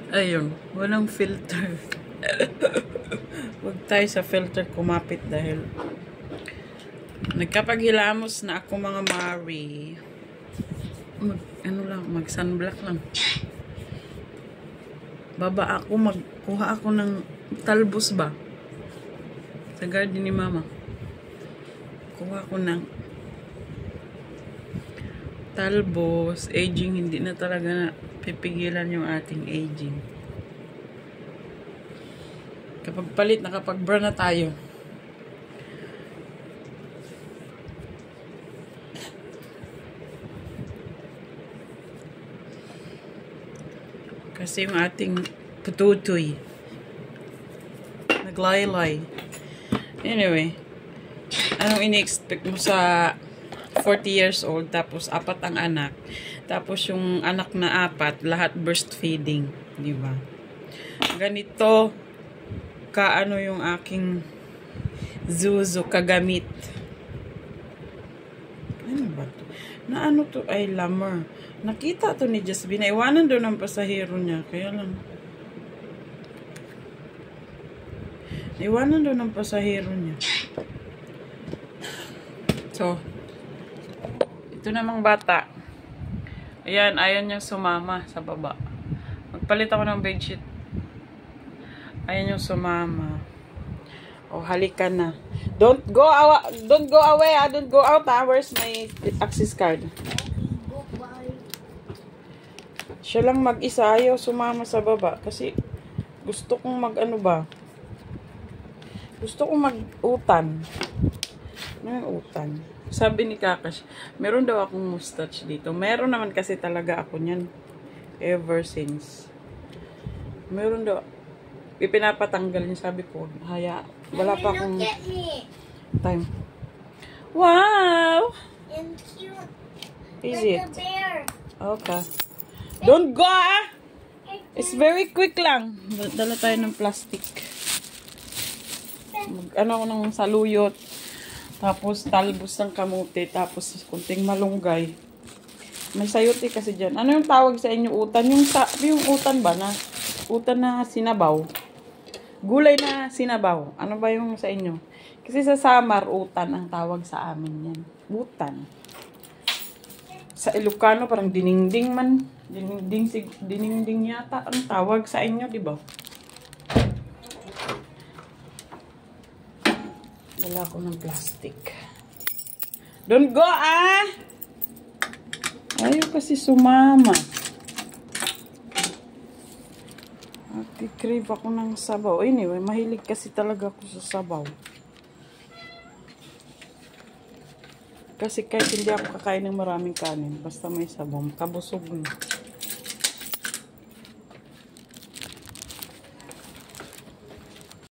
Ayun, walang filter. Huwag tayo sa filter kumapit dahil nagkapaghilamos na ako mga Mari. Mag sunblock lang. Baba ako, magkuha ako ng talbos ba? Sa garden ni Mama. Kuha ko ng talbos. Aging, hindi na talaga pipigilan yung ating aging. Kapag palit, nakapag-brown na tayo. Kasi yung ating pututoy naglaylay. Anyway, anong ini-expect mo sa 40 years old, tapos 4 ang anak, tapos yung anak na 4 lahat breastfeeding, di ba? Ganito kaano yung aking zuzu kagamit. Ano ba to? Na ano to ay lammer. Nakita to ni Jasmine. Iwanan doon ang pasahero niya. Kaya lang. Iwanan doon ang pasahero niya. So, ito namang bata. Ayan, ayan niyang sumama sa baba. Magpalit ako ng bedsheet. Ayan yung sumama. Oh, halika na. Don't go away. Don't go out. Where's my access card? Siya lang mag-isa, ayaw sumama sa baba kasi gusto kong mag-ano ba? Gusto kong mag-utan. Ano yung utan? Sabi ni Kakash, meron daw akong mustache dito. Meron naman kasi talaga ako niyan. Ever since. Meron daw. Ipinapatanggal niya, sabi ko. Haya, wala pa akong time. Wow! And cute. Is like it? a bear. Okay. Don't go ah! It's very quick lang. Dala tayo ng plastic. Ano ako ng saluyot. Tapos talbos ng kamote. Tapos kunting malunggay. May sayote kasi dyan. Ano yung tawag sa inyo utan? Yung utan ba na? Utan na sinabaw. Gulay na sinabaw. Ano ba yung sa inyo? Kasi sa Samar, utan ang tawag sa amin yan. Utan. Sa Ilocano, parang dininding man. Dininding yata ang tawag sa inyo, di ba? Wala ko ng plastic. Don't go, ah! Ayaw kasi sumama. Crave ako ng sabaw. Anyway, mahilig kasi talaga ako sa sabaw. Kasi kahit hindi ako kakain ng maraming kanin, basta may sabaw, kabusog na.